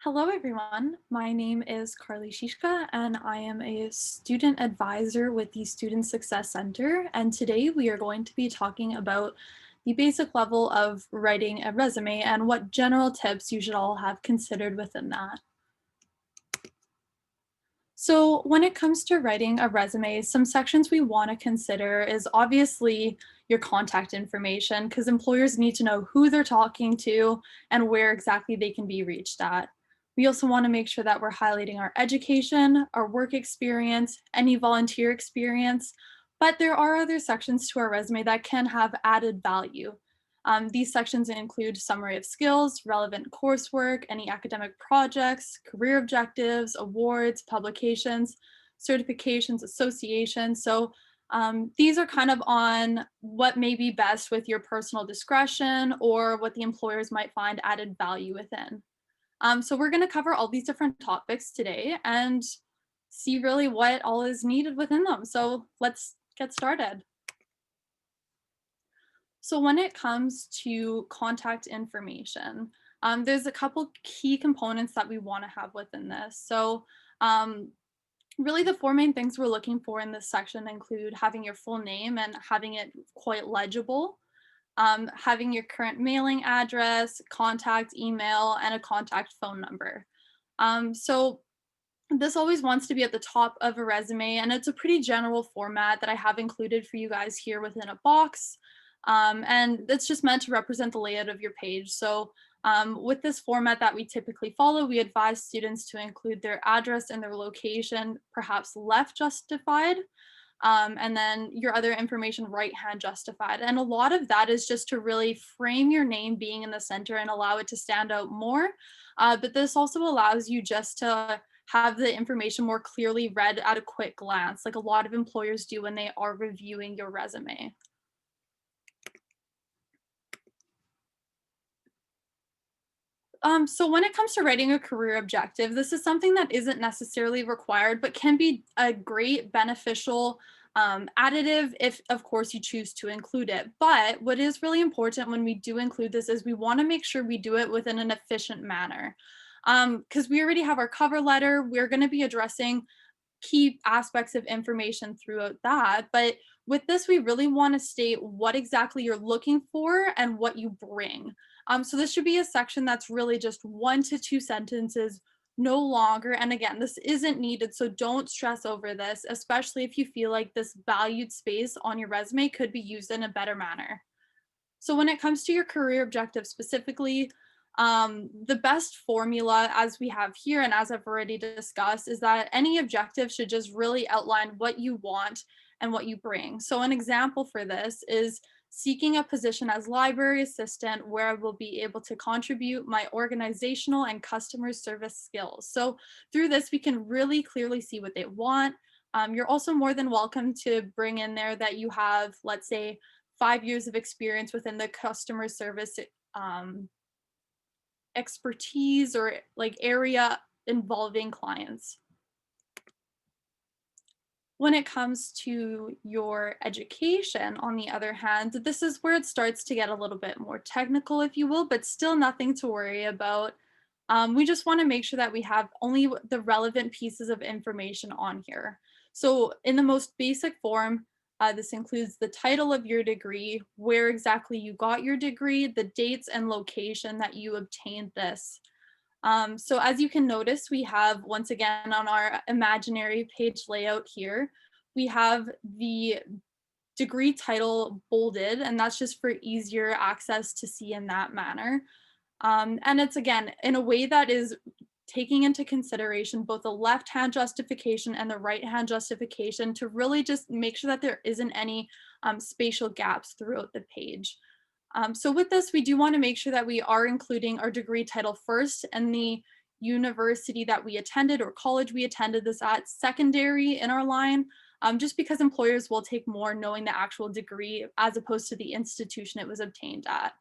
Hello, everyone. My name is Carly Shishka, and I am a student advisor with the Student Success Center. And today we are going to be talking about the basic level of writing a resume and what general tips you should all have considered within that. So when it comes to writing a resume, some sections we want to consider is obviously your contact information because employers need to know who they're talking to and where exactly they can be reached at. We also want to make sure that we're highlighting our education, our work experience, any volunteer experience, but there are other sections to our resume that can have added value. These sections include summary of skills, relevant coursework, any academic projects, career objectives, awards, publications, certifications, associations. So these are kind of on what may be best with your personal discretion or what the employers might find added value within. So we're going to cover all these different topics today and see really what all is needed within them. So let's get started. So when it comes to contact information, there's a couple key components that we want to have within this. So um, really the four main things we're looking for in this section include having your full name and having it quite legible, having your current mailing address, contact email, and a contact phone number. So this always wants to be at the top of a resume, and it's a pretty general format that I have included for you guys here within a box. And it's just meant to represent the layout of your page. So with this format that we typically follow, we advise students to include their address and their location, perhaps left justified, and then your other information right hand justified. And a lot of that is just to really frame your name being in the center and allow it to stand out more. But this also allows you just to have the information more clearly read at a quick glance, like a lot of employers do when they are reviewing your resume. So when it comes to writing a career objective, this is something that isn't necessarily required, but can be a great beneficial additive if, of course, you choose to include it. But what is really important when we do include this is we want to make sure we do it within an efficient manner. Because we already have our cover letter, we're going to be addressing key aspects of information throughout that. But with this, we really want to state what exactly you're looking for and what you bring. So this should be a section that's really just 1 to 2 sentences, no longer. And again, this isn't needed, so don't stress over this, especially if you feel like this valued space on your resume could be used in a better manner. So when it comes to your career objective specifically, the best formula, as we have here and as I've already discussed, is that any objective should just really outline what you want and what you bring. So an example for this is seeking a position as library assistant where I will be able to contribute my organizational and customer service skills. So through this, we can really clearly see what they want. You're also more than welcome to bring in there that you have, let's say, 5 years of experience within the customer service um, expertise or like area involving clients. When it comes to your education, on the other hand, this is where it starts to get a little bit more technical, if you will, but still nothing to worry about. We just want to make sure that we have only the relevant pieces of information on here. So in the most basic form, this includes the title of your degree, where exactly you got your degree, the dates and location that you obtained this. So as you can notice, we have, once again, on our imaginary page layout here, we have the degree title bolded, and that's just for easier access to see in that manner. And it's, again, in a way that is taking into consideration both the left hand justification and the right hand justification to really just make sure that there isn't any spatial gaps throughout the page. So with this, we do want to make sure that we are including our degree title first and the university that we attended or college we attended this at secondary in our line, just because employers will take more knowing the actual degree as opposed to the institution it was obtained at.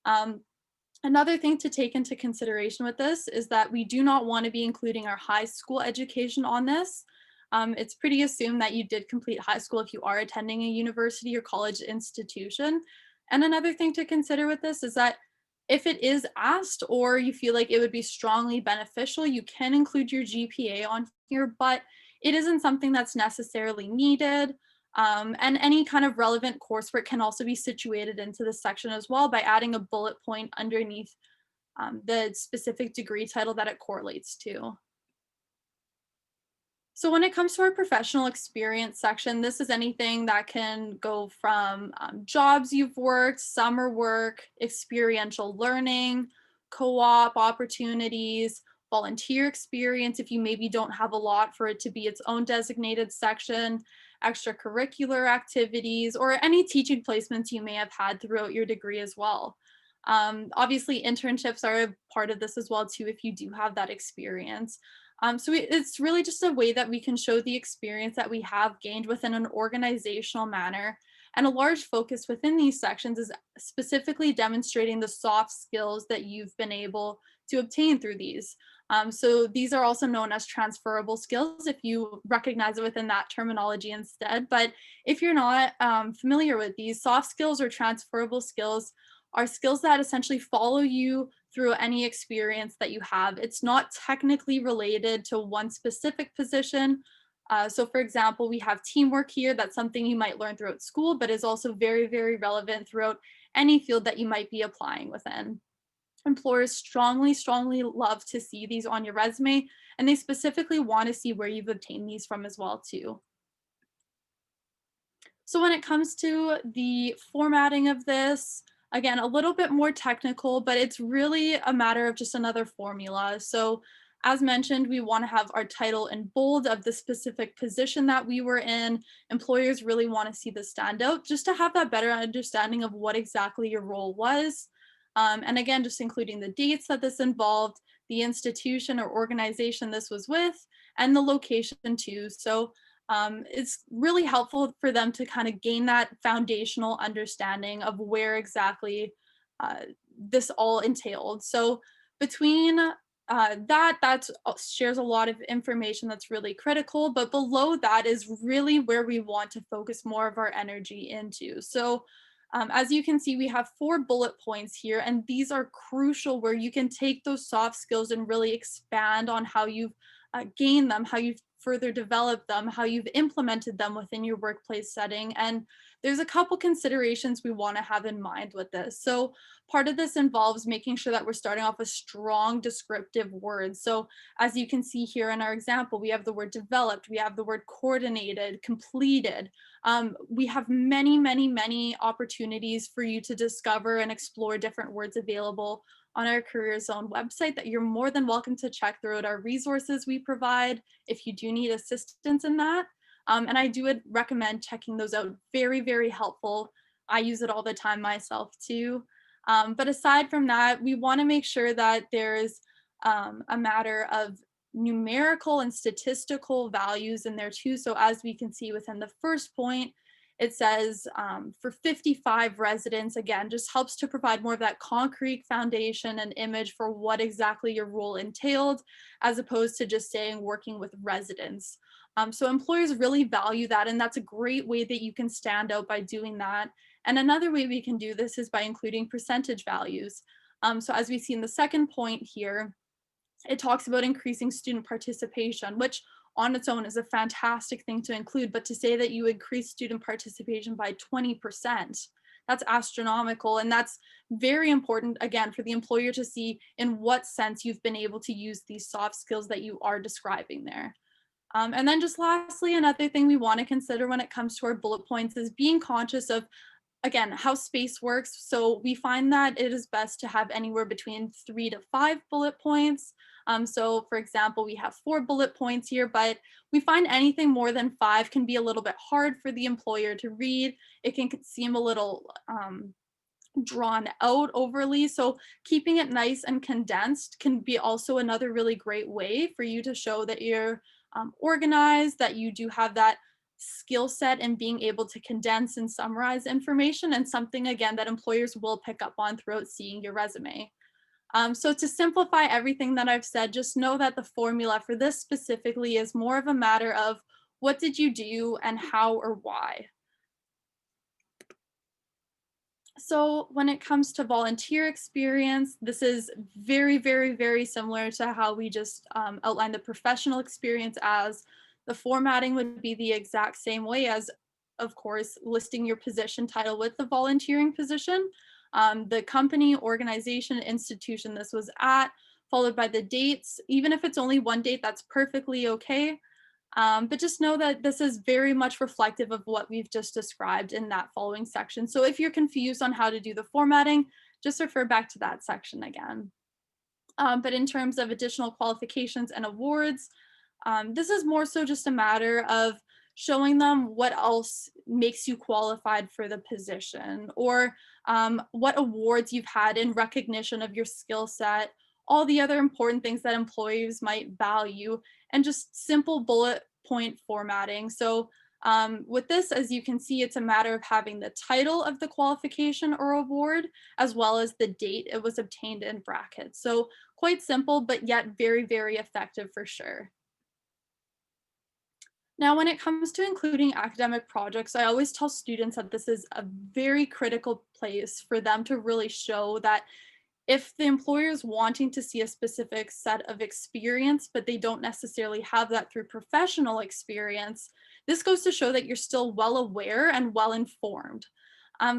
Um, Another thing to take into consideration with this is that we do not want to be including our high school education on this. It's pretty assumed that you did complete high school if you are attending a university or college institution. And another thing to consider with this is that If it is asked or you feel like it would be strongly beneficial, you can include your GPA on here, but it isn't something that's necessarily needed. And any kind of relevant coursework can also be situated into this section as well by adding a bullet point underneath the specific degree title that it correlates to. So when it comes to our professional experience section, this is anything that can go from jobs you've worked, summer work, experiential learning, co-op opportunities, volunteer experience if you maybe don't have a lot for it to be its own designated section, extracurricular activities, or any teaching placements you may have had throughout your degree as well. Obviously, internships are a part of this as well too if you do have that experience. It's really just a way that we can show the experience that we have gained within an organizational manner. And a large focus within these sections is specifically demonstrating the soft skills that you've been able to obtain through these. So these are also known as transferable skills if you recognize it within that terminology instead. But if you're not familiar with these, soft skills or transferable skills are skills that essentially follow you through any experience that you have. It's not technically related to one specific position. So, for example, we have teamwork here. That's something you might learn throughout school, but is also very, very relevant throughout any field that you might be applying within. Employers strongly, strongly love to see these on your resume, and they specifically want to see where you've obtained these from as well, too. So when it comes to the formatting of this, again, a little bit more technical, but it's really a matter of just another formula. So as mentioned, we want to have our title in bold of the specific position that we were in. Employers really want to see this stand out just to have that better understanding of what exactly your role was. And again, just including the dates that this involved, the institution or organization this was with, and the location too. So it's really helpful for them to kind of gain that foundational understanding of where exactly uh, this all entailed. So between that shares a lot of information that's really critical, but below that is really where we want to focus more of our energy into. So as you can see, we have 4 bullet points here, and these are crucial where you can take those soft skills and really expand on how you've gained them, how you've further developed them, how you've implemented them within your workplace setting. And there's a couple considerations we want to have in mind with this. So part of this involves making sure that we're starting off with strong descriptive words. So as you can see here in our example, we have the word developed, we have the word coordinated, completed. We have many, many, many opportunities for you to discover and explore different words available on our Career Zone website that you're more than welcome to check throughout our resources we provide if you do need assistance in that. And I do recommend checking those out. Very, very helpful. I use it all the time myself too. But aside from that, we want to make sure that there's a matter of numerical and statistical values in there too. So as we can see within the first point, it says for 55 residents, again, just helps to provide more of that concrete foundation and image for what exactly your role entailed, as opposed to just saying working with residents. So employers really value that, and that's a great way that you can stand out by doing that. And another way we can do this is by including percentage values. So as we see in the second point here, it talks about increasing student participation, which on its own is a fantastic thing to include, but to say that you increase student participation by 20%, that's astronomical. And that's very important, again, for the employer to see in what sense you've been able to use these soft skills that you are describing there. And then just lastly, another thing we want to consider when it comes to our bullet points is being conscious of, again, how space works. So we find that it is best to have anywhere between 3 to 5 bullet points. So for example, we have 4 bullet points here, but we find anything more than 5 can be a little bit hard for the employer to read. It can seem a little drawn out overly. So keeping it nice and condensed can be also another really great way for you to show that you're organized, that you do have that skill set in being able to condense and summarize information, and something again that employers will pick up on throughout seeing your resume. So to simplify everything that I've said, just know that the formula for this specifically is more of a matter of what did you do and how or why. So when it comes to volunteer experience, this is very, very, very similar to how we just outlined the professional experience as. The formatting would be the exact same way as, of course, listing your position title with the volunteering position, the company, organization, institution this was at, followed by the dates. Even if it's only one date, that's perfectly okay. But just know that this is very much reflective of what we've just described in that following section. So if you're confused on how to do the formatting, just refer back to that section again. But in terms of additional qualifications and awards, this is more so just a matter of showing them what else makes you qualified for the position, or what awards you've had in recognition of your skill set, all the other important things that employers might value, and just simple bullet point formatting. So with this, as you can see, it's a matter of having the title of the qualification or award, as well as the date it was obtained in brackets. So quite simple, but yet very, very effective for sure. Now, when it comes to including academic projects, I always tell students that this is a very critical place for them to really show that if the employer is wanting to see a specific set of experience, but they don't necessarily have that through professional experience, this goes to show that you're still well aware and well informed.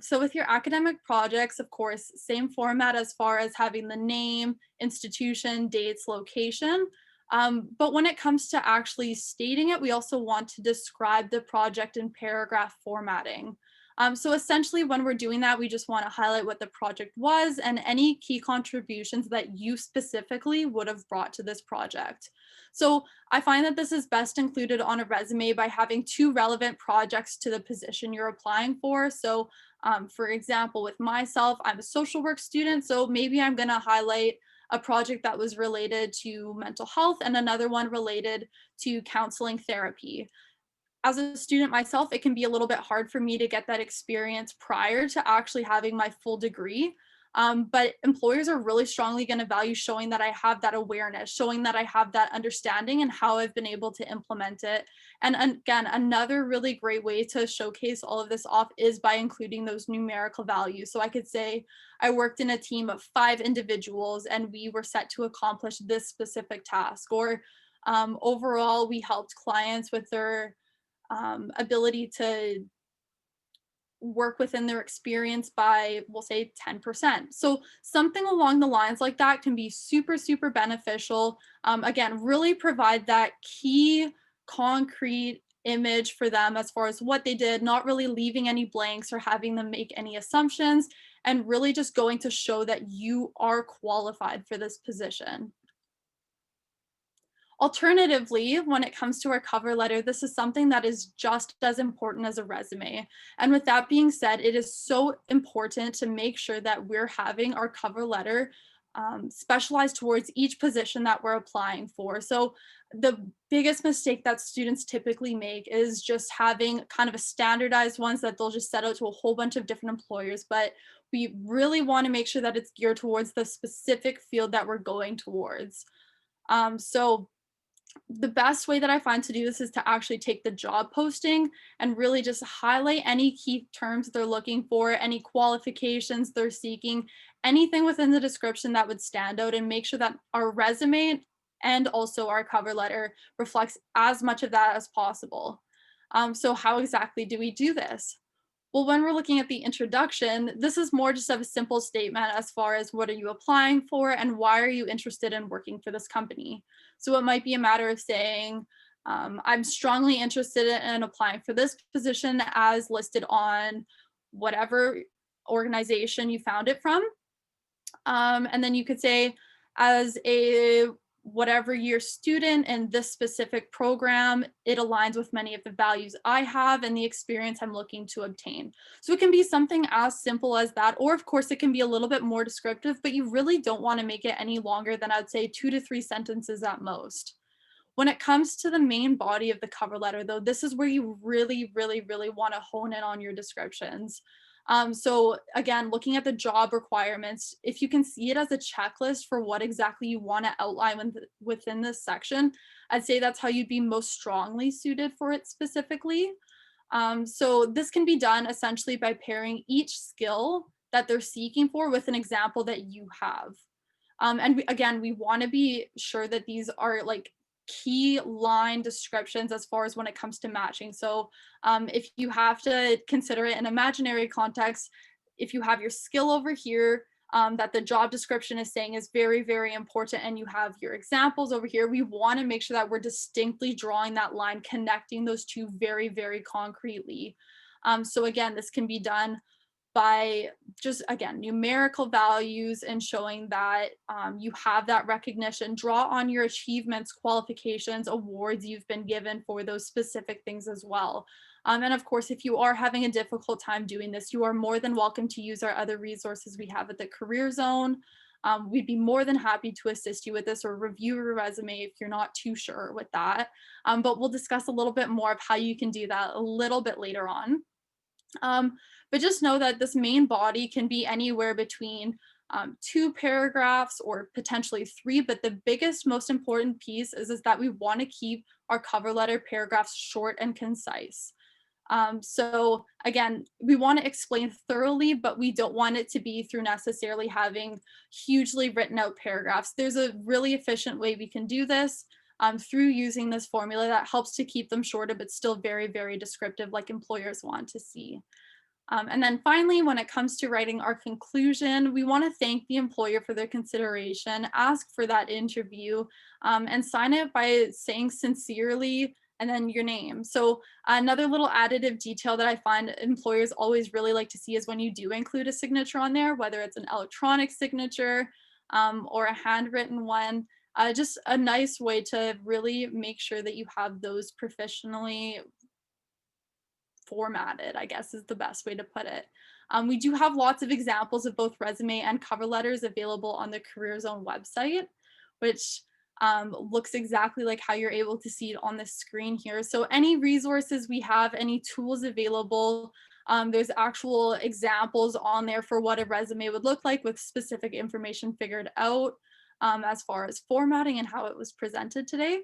So with your academic projects, of course, same format as far as having the name, institution, dates, location. But when it comes to actually stating it, we also want to describe the project in paragraph formatting. So essentially, when we're doing that, we just want to highlight what the project was and any key contributions that you specifically would have brought to this project. So I find that this is best included on a resume by having two relevant projects to the position you're applying for. So for example, with myself, I'm a social work student, so maybe I'm going to highlight a project that was related to mental health and another one related to counseling therapy. As a student myself, it can be a little bit hard for me to get that experience prior to actually having my full degree. But employers are really strongly going to value showing that I have that awareness, showing that I have that understanding and how I've been able to implement it. And again, another really great way to showcase all of this off is by including those numerical values. So I could say I worked in a team of 5 individuals and we were set to accomplish this specific task, or overall, we helped clients with their ability to work within their experience by, we'll say, 10%. So something along the lines like that can be super, super beneficial. Again, really provide that key concrete image for them as far as what they did, not really leaving any blanks or having them make any assumptions, and really just going to show that you are qualified for this position. Alternatively, when it comes to our cover letter, this is something that is just as important as a resume. And with that being said, it is so important to make sure that we're having our cover letter specialized towards each position that we're applying for. So the biggest mistake that students typically make is just having kind of a standardized ones that they'll just set out to a whole bunch of different employers. But we really want to make sure that it's geared towards the specific field that we're going towards. So the best way that I find to do this is to actually take the job posting and really just highlight any key terms they're looking for, any qualifications they're seeking, anything within the description that would stand out, and make sure that our resume and also our cover letter reflects as much of that as possible. So how exactly do we do this? Well, when we're looking at the introduction, this is more just of a simple statement as far as what are you applying for and why are you interested in working for this company. So it might be a matter of saying, I'm strongly interested in applying for this position as listed on whatever organization you found it from. And then you could say, as a whatever year student in this specific program, it aligns with many of the values I have and the experience I'm looking to obtain. So it can be something as simple as that, or of course, it can be a little bit more descriptive, but you really don't want to make it any longer than I'd say 2 to 3 sentences at most. When it comes to the main body of the cover letter, though, this is where you really, really, really want to hone in on your descriptions. So again, looking at the job requirements, if you can see it as a checklist for what exactly you want to outline within this section, I'd say that's how you'd be most strongly suited for it specifically. So this can be done essentially by pairing each skill that they're seeking for with an example that you have. And again, we want to be sure that these are like key line descriptions as far as when it comes to matching. So if you have to consider it an imaginary context, if you have your skill over here, that the job description is saying is very, very important, and you have your examples over here, we want to make sure that we're distinctly drawing that line, connecting those two very, very concretely. So again, this can be done by just again numerical values and showing that you have that recognition. Draw on your achievements, qualifications, awards you've been given for those specific things as well. And of course, if you are having a difficult time doing this, you are more than welcome to use our other resources we have at the Career Zone. We'd be more than happy to assist you with this or review your resume if you're not too sure with that. But we'll discuss a little bit more of how you can do that a little bit later on. But just know that this main body can be anywhere between 2 paragraphs or potentially 3. But the biggest, most important piece is that we want to keep our cover letter paragraphs short and concise. So again, we want to explain thoroughly, but we don't want it to be through necessarily having hugely written out paragraphs. There's a really efficient way we can do this through using this formula that helps to keep them shorter, but still very, very descriptive, like employers want to see. And then finally, when it comes to writing our conclusion, we want to thank the employer for their consideration, ask for that interview, and sign it by saying sincerely and then your name. So another little additive detail that I find employers always really like to see is when you do include a signature on there, whether it's an electronic signature or a handwritten one. Just a nice way to really make sure that you have those professionally formatted, I guess is the best way to put it. We do have lots of examples of both resume and cover letters available on the Career Zone website, which looks exactly like how you're able to see it on the screen here. So any resources we have, any tools available, there's actual examples on there for what a resume would look like with specific information figured out as far as formatting and how it was presented today.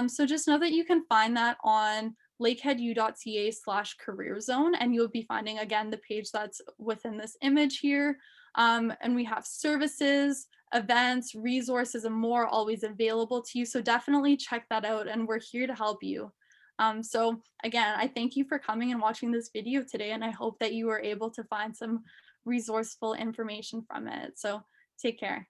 So just know that you can find that on lakeheadu.ca/careerzone, and you'll be finding again the page that's within this image here. And we have services, events, resources, and more always available to you. So definitely check that out, and we're here to help you. So again, I thank you for coming and watching this video today, and I hope that you were able to find some resourceful information from it. So take care.